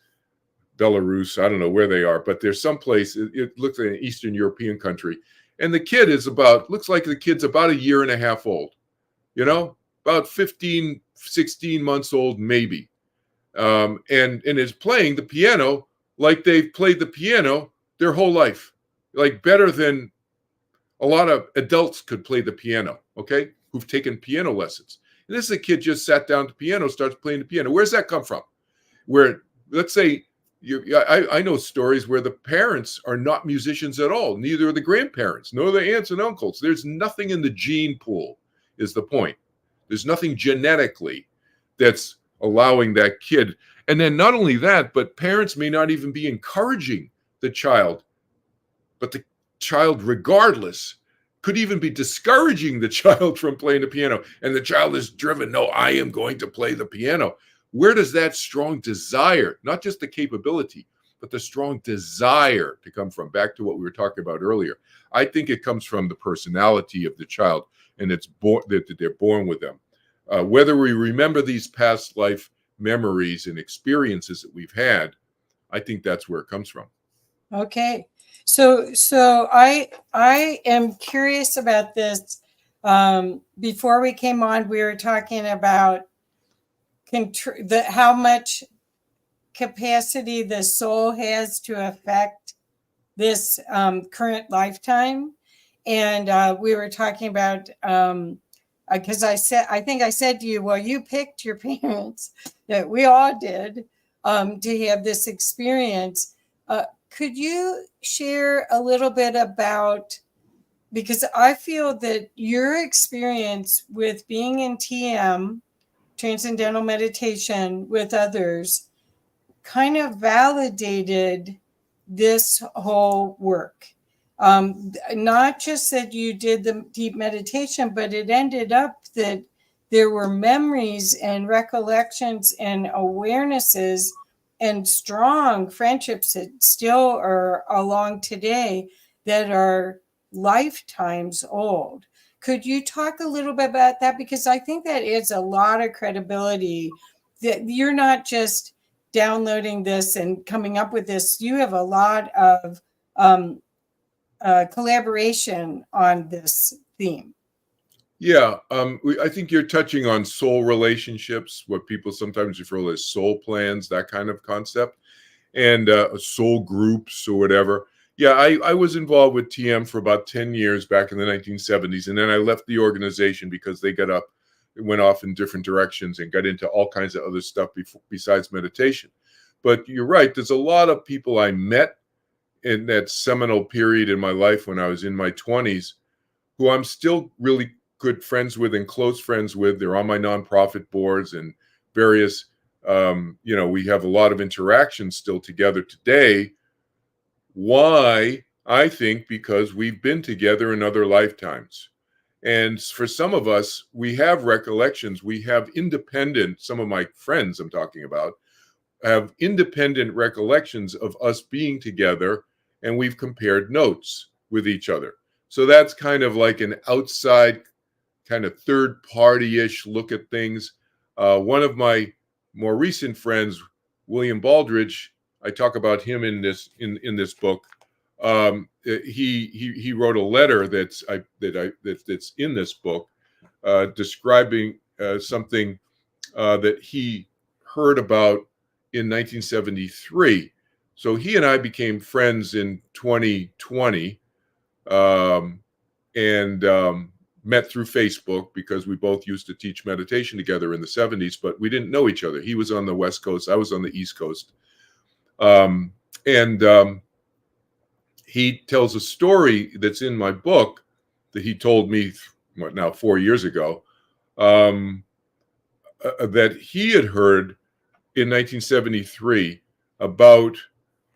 Belarus, I don't know where they are, but there's someplace, it looks like an Eastern European country, and the kid looks like the kid's about a year and a half old, about 15, 16 months old, maybe, and is playing the piano like they've played the piano their whole life, like better than a lot of adults could play the piano, okay, who've taken piano lessons. And this is a kid just sat down to piano, starts playing the piano. Where's that come from? Where, let's say, I know stories where the parents are not musicians at all, neither are the grandparents, nor the aunts and uncles. There's nothing in the gene pool, is the point. There's nothing genetically that's allowing that kid. And then not only that, but parents may not even be encouraging the child, but the child, regardless, could even be discouraging the child from playing the piano. And the child is driven, no, I am going to play the piano. Where does that strong desire, not just the capability, but the strong desire to come from? Back to what we were talking about earlier. I think it comes from the personality of the child, and it's that they're born with them. Whether we remember these past life memories and experiences that we've had, I think that's where it comes from. Okay. So I am curious about this. Before we came on, we were talking about how much capacity the soul has to affect this current lifetime, and we were talking about because I think I said to you, well, you picked your parents, that we all did, to have this experience. Could you share a little bit about, because I feel that your experience with being in TM, transcendental meditation, with others, kind of validated this whole work. Not just that you did the deep meditation, but it ended up that there were memories and recollections and awarenesses and strong friendships that still are along today that are lifetimes old. Could you talk a little bit about that? Because I think that adds a lot of credibility, that you're not just downloading this and coming up with this. You have a lot of collaboration on this theme. Yeah, I think you're touching on soul relationships, what people sometimes refer to as soul plans, that kind of concept, and soul groups or whatever. Yeah, I was involved with TM for about 10 years back in the 1970s, and then I left the organization because they went off in different directions and got into all kinds of other stuff besides meditation. But you're right, there's a lot of people I met in that seminal period in my life when I was in my 20s who I'm still really good friends with and close friends with. They're on my nonprofit boards and various, we have a lot of interactions still together today. Why? I think because we've been together in other lifetimes. And for some of us, we have recollections. We have independent, some of my friends I'm talking about, have independent recollections of us being together, and we've compared notes with each other. So that's kind of like an outside, kind of third party-ish look at things. One of my more recent friends, William Baldridge, I talk about him in this book. He wrote a letter that's in this book, describing something that he heard about in 1973. So he and I became friends in 2020, and met through Facebook because we both used to teach meditation together in the 70s, but we didn't know each other. He was on the West Coast, I was on the East Coast. He tells a story that's in my book that he told me, 4 years ago, that he had heard in 1973 about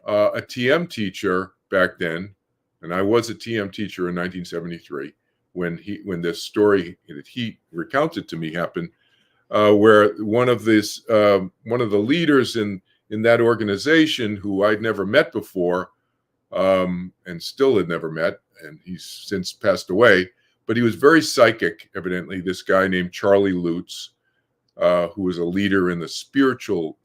a TM teacher back then, and I was a TM teacher in 1973 when this story that he recounted to me happened, where one of the leaders in that organization, who I'd never met before, and still had never met, and he's since passed away, but he was very psychic, evidently, this guy named Charlie Lutz, who was a leader in the spiritual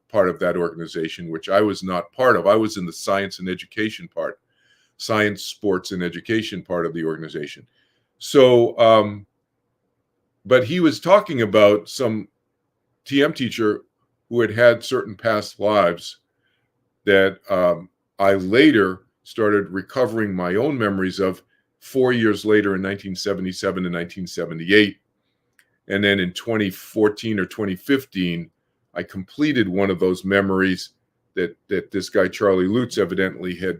part of that organization, which I was not part of. I was in the science and education part, science, sports, and education part of the organization. So but he was talking about some TM teacher who had had certain past lives that I later started recovering my own memories of 4 years later in 1977 and 1978. And then in 2014 or 2015, I completed one of those memories that this guy, Charlie Lutz, evidently had,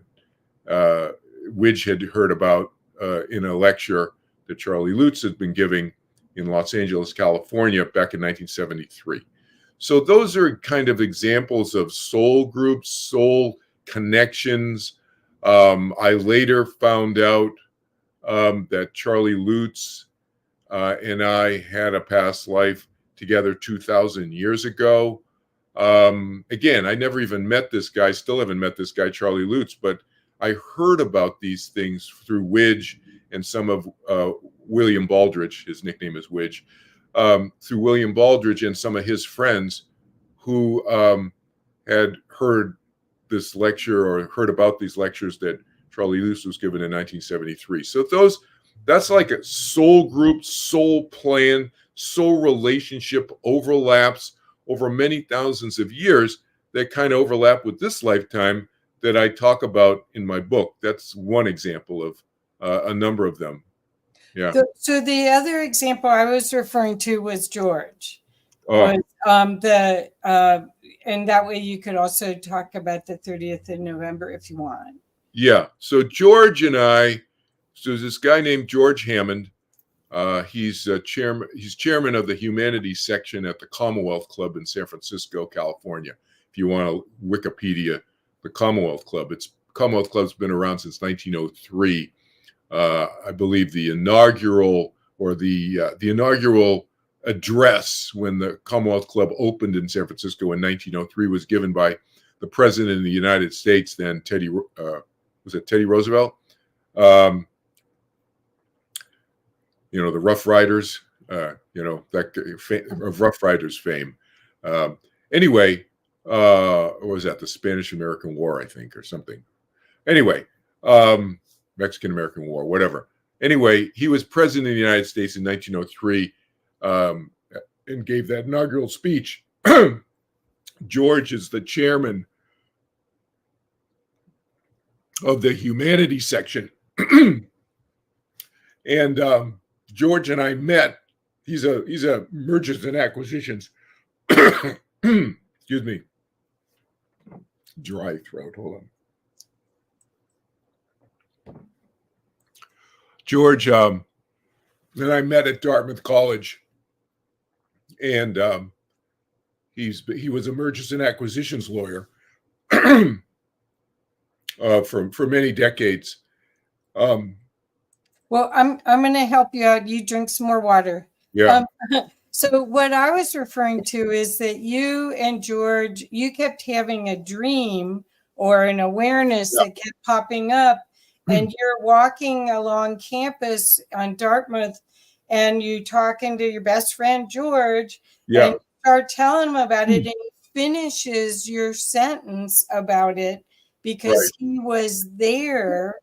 Widge had heard about in a lecture that Charlie Lutz had been giving in Los Angeles, California back in 1973. So those are kind of examples of soul groups, soul connections. I later found out that Charlie Lutz and I had a past life together 2,000 years ago. Again, I never even met this guy, still haven't met this guy, Charlie Lutz, but I heard about these things through Widge and some of William Baldridge, his nickname is Widge, through William Baldridge and some of his friends who had heard this lecture or heard about these lectures that Charlie Lutz was given in 1973. So that's like a soul group, soul plan, soul relationship overlaps over many thousands of years that kind of overlap with this lifetime that I talk about in my book. That's one example of a number of them. Yeah. So the other example I was referring to was George. Oh. And that way you could also talk about the 30th of November if you want. Yeah. So George and I, so there's this guy named George Hammond. He's chairman of the humanities section at the Commonwealth Club in San Francisco, California. If you want to Wikipedia the Commonwealth Club, Commonwealth Club's been around since 1903. I believe the inaugural address when the Commonwealth Club opened in San Francisco in 1903 was given by the President of the United States, then Teddy Roosevelt? The Rough Riders, of Rough Riders fame. Anyway, or was that the Spanish-American War, I think, or something? Anyway, Mexican-American War, whatever. Anyway, he was president of the United States in 1903 and gave that inaugural speech. George is the chairman of the humanities section. And George and I met. He's a mergers and acquisitions. Excuse me. Dry throat. Hold on. George and I met at Dartmouth College, and he was a mergers and acquisitions lawyer for many decades. Well, I'm going to help you out. You drink some more water. Yeah. So what I was referring to is that you and George, you kept having a dream or an awareness that kept popping up, and you're walking along campus on Dartmouth, and you talking to your best friend George, and you start telling him about it, and he finishes your sentence about it because he was there.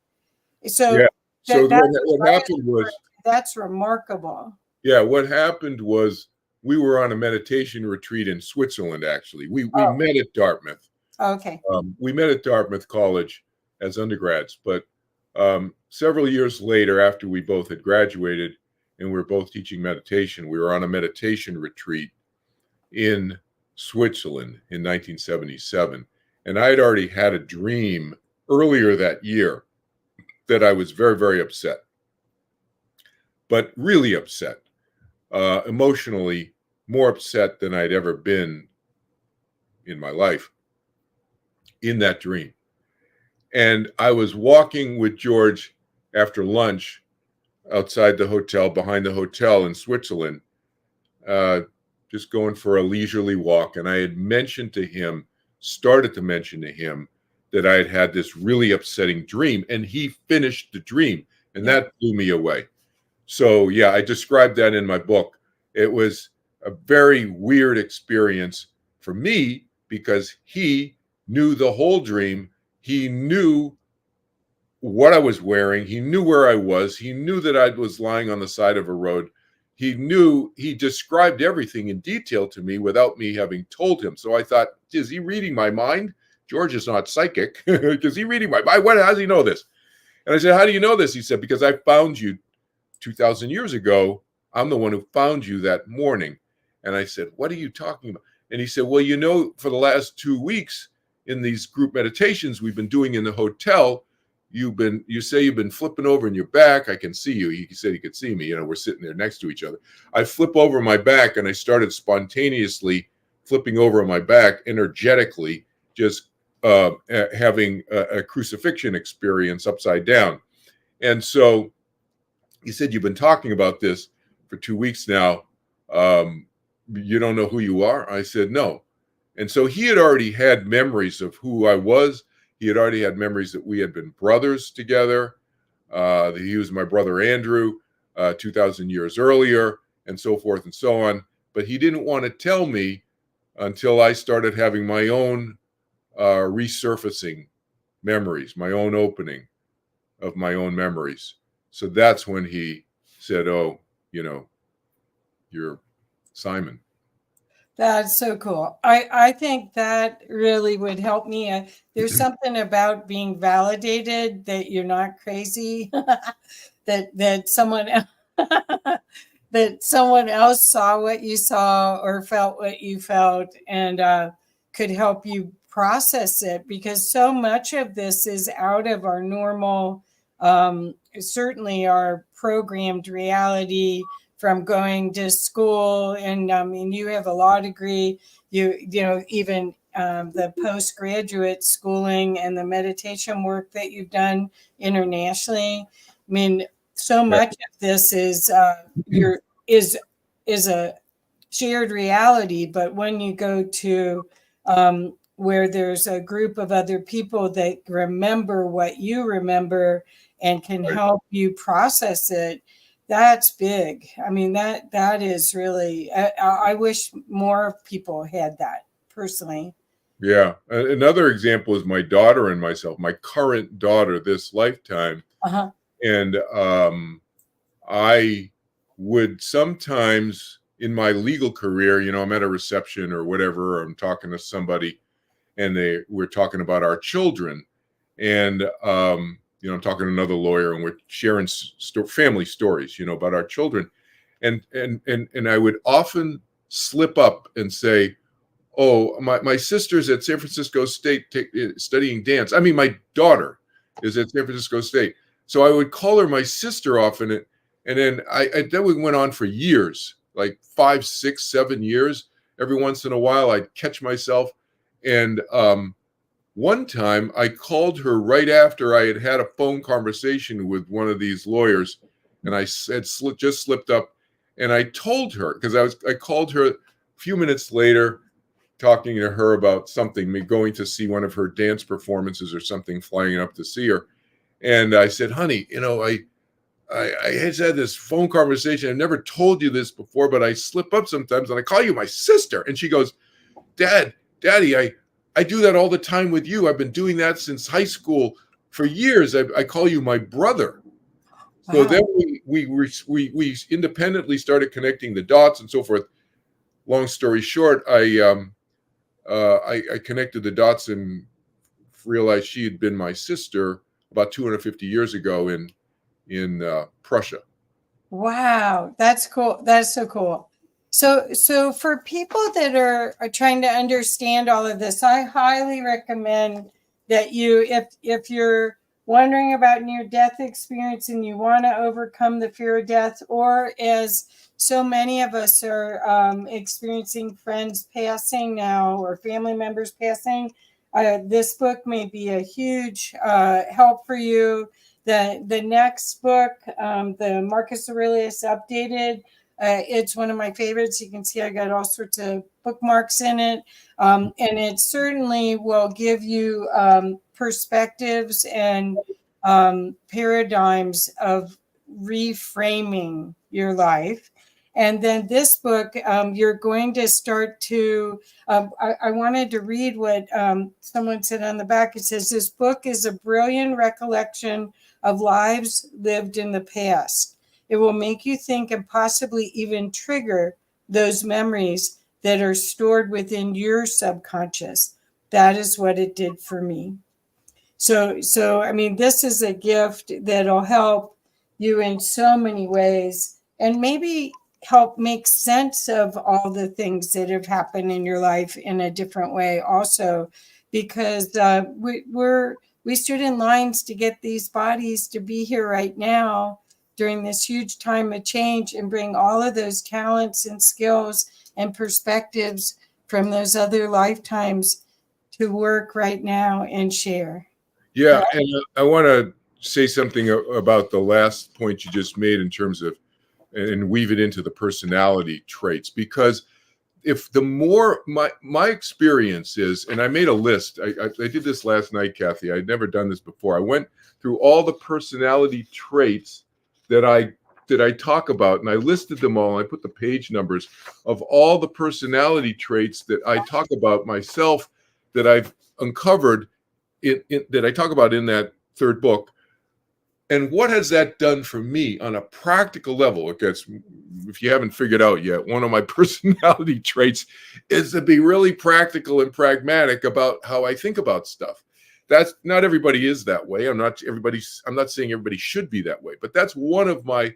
So. Yeah. So what happened was, that's remarkable. Yeah, what happened was we were on a meditation retreat in Switzerland. Actually, we met at Dartmouth. Okay. We met at Dartmouth College as undergrads, but several years later, after we both had graduated and we were both teaching meditation, we were on a meditation retreat in Switzerland in 1977, and I had already had a dream earlier that year that I was very, very upset, but really upset, emotionally more upset than I'd ever been in my life in that dream. And I was walking with George after lunch outside the hotel, behind the hotel in Switzerland, just going for a leisurely walk. And I had started to mention to him that I had had this really upsetting dream, and he finished the dream, and that blew me away. So yeah, I described that in my book. It was a very weird experience for me because he knew the whole dream. He knew what I was wearing. He knew where I was. He knew that I was lying on the side of a road. he described everything in detail to me without me having told him. So I thought, is he reading my mind? George is not psychic. Is he reading my mind? How does he know this? And I said, how do you know this? He said, because I found you 2,000 years ago. I'm the one who found you that morning. And I said, what are you talking about? And he said, well, for the last 2 weeks in these group meditations we've been doing in the hotel, you say you've been flipping over in your back. I can see you. He said he could see me. We're sitting there next to each other. I flip over my back and I started spontaneously flipping over on my back, energetically, just having a crucifixion experience upside down. And so he said, you've been talking about this for 2 weeks now. You don't know who you are? I said, no. And so he had already had memories of who I was. He had already had memories that we had been brothers together. That he was my brother Andrew 2,000 years earlier, and so forth and so on. But he didn't want to tell me until I started having my own resurfacing memories, my own opening of my own memories. So that's when he said, oh, you're Simon. That's so cool. I think that really would help me. There's something about being validated that you're not crazy, that someone that someone else saw what you saw or felt what you felt, and could help you process it, because so much of this is out of our normal, certainly our programmed reality from going to school. And I mean, you have a law degree, even the postgraduate schooling and the meditation work that you've done internationally. I mean, so much of this is is a shared reality. But when you go to where there's a group of other people that remember what you remember and can help you process it, that's big. I mean, that is really, I wish more people had that personally. Yeah. Another example is my daughter and myself, my current daughter this lifetime. Uh-huh. And I would sometimes in my legal career, I'm at a reception or whatever, or I'm talking to somebody and we're talking about our children. And, I'm talking to another lawyer and we're sharing family stories, about our children. And I would often slip up and say, oh, my sister's at San Francisco State studying dance. I mean, my daughter is at San Francisco State. So I would call her my sister often. And then that went on for years, like 5, 6, 7 years. Every once in a while, I'd catch myself. And one time I called her right after I had a phone conversation with one of these lawyers. And I had just slipped up. And I told her, because I called her a few minutes later, talking to her about something, me going to see one of her dance performances or something, flying up to see her. And I said, honey, I had this phone conversation. I've never told you this before, but I slip up sometimes and I call you my sister. And she goes, Daddy, I do that all the time with you. I've been doing that since high school for years. I call you my brother. So Wow. then we independently started connecting the dots and so forth. Long story short, I connected the dots and realized she had been my sister about 250 years ago in Prussia. Wow, that's cool. That's so cool. So for people that are trying to understand all of this, I highly recommend that if you're wondering about near-death experience and you want to overcome the fear of death, or as so many of us are experiencing friends passing now or family members passing, this book may be a huge help for you. The next book, the Marcus Aurelius Updated, it's one of my favorites. You can see I got all sorts of bookmarks in it. And it certainly will give you perspectives and paradigms of reframing your life. And then this book, you're going to start to, I wanted to read what someone said on the back. It says, this book is a brilliant recollection of lives lived in the past. It will make you think and possibly even trigger those memories that are stored within your subconscious. That is what it did for me. So I mean, this is a gift that'll help you in so many ways, and maybe help make sense of all the things that have happened in your life in a different way also, because we stood in lines to get these bodies to be here right now during this huge time of change and bring all of those talents and skills and perspectives from those other lifetimes to work right now and share. Yeah, and I want to say something about the last point you just made in terms of, and weave it into the personality traits, because if the more my experience is, and I made a list. I did this last night, Kathy. I'd never done this before. I went through all the personality traits that I talk about, and I listed them all. And I put the page numbers of all the personality traits that I talk about myself, that I've uncovered that I talk about in that third book. And what has that done for me on a practical level? It gets, if you haven't figured out yet, one of my personality traits is to be really practical and pragmatic about how I think about stuff. That's not everybody is that way. I'm not saying everybody should be that way, but that's one of my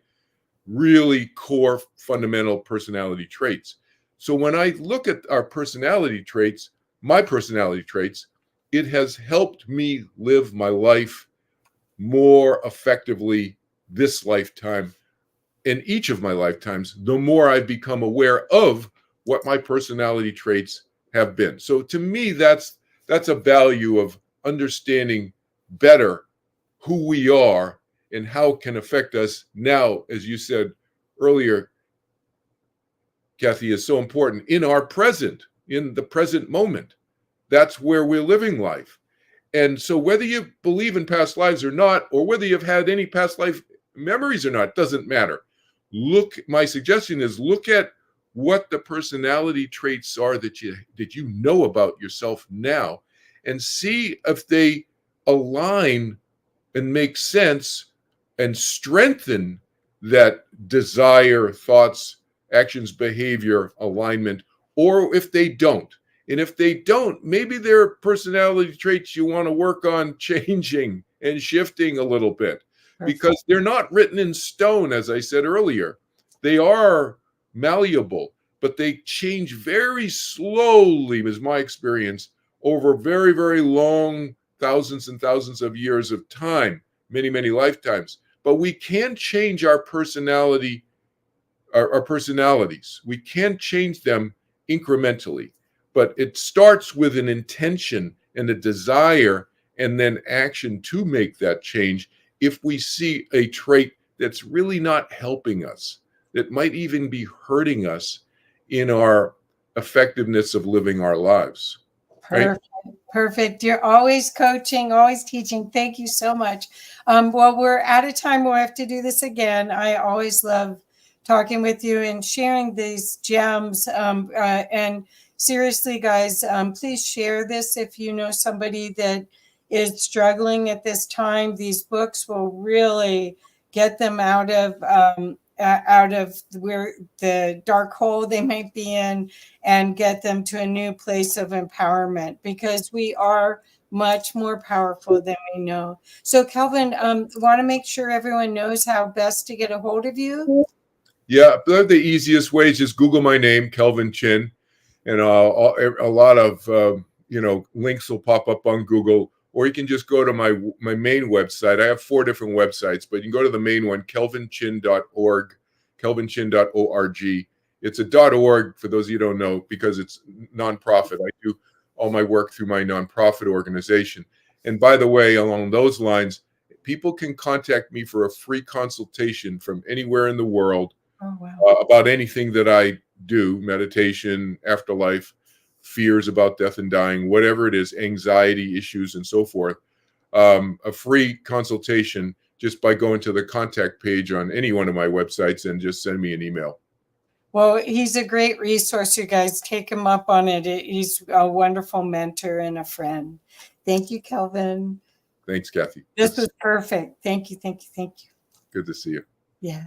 really core fundamental personality traits. So when I look at our personality traits, my personality traits, it has helped me live my life more effectively this lifetime, in each of my lifetimes, the more I've become aware of what my personality traits have been. So to me, that's a value of understanding better who we are and how it can affect us now, as you said earlier, Kathy, is so important in our present, in the present moment. That's where we're living life. And so whether you believe in past lives or not, or whether you've had any past life memories or not, doesn't matter. My suggestion is look at what the personality traits are that you know about yourself now, and see if they align and make sense and strengthen that desire, thoughts, actions, behavior alignment, or if they don't. And if they don't, maybe there are personality traits you want to work on changing and shifting a little bit, because they're not written in stone, as I said earlier. They are malleable, but they change very slowly, is my experience, over very, very long thousands and thousands of years of time, many, many lifetimes. But we can change our personality, our personalities. We can change them incrementally. But it starts with an intention and a desire, and then action to make that change. If we see a trait that's really not helping us, that might even be hurting us in our effectiveness of living our lives. Right? Perfect. You're always coaching, always teaching. Thank you so much. Well, we're out of time. We'll have to do this again. I always love talking with you and sharing these gems. And seriously, guys, please share this if you know somebody that is struggling at this time. These books will really get them out of where the dark hole they might be in, and get them to a new place of empowerment, because we are much more powerful than we know. So Kelvin, want to make sure everyone knows how best to get a hold of you. Yeah, the easiest way is just Google my name, Kelvin Chin, and a lot of links will pop up on Google. Or you can just go to my main website. I have 4 different websites, but you can go to the main one, kelvinchin.org, kelvinchin.org. It's a .org for those of you who don't know, because it's nonprofit. I do all my work through my nonprofit organization. And by the way, along those lines, people can contact me for a free consultation from anywhere in the world. Oh, wow. About anything that I do, meditation, afterlife, fears about death and dying, whatever it is, anxiety issues and so forth. A free consultation just by going to the contact page on any one of my websites and just send me an email. Well, he's a great resource. You guys take him up on it. He's a wonderful mentor and a friend. Thank you, Kelvin. Thanks, Kathy. This was perfect. Thank you. Thank you. Thank you. Good to see you. Yeah.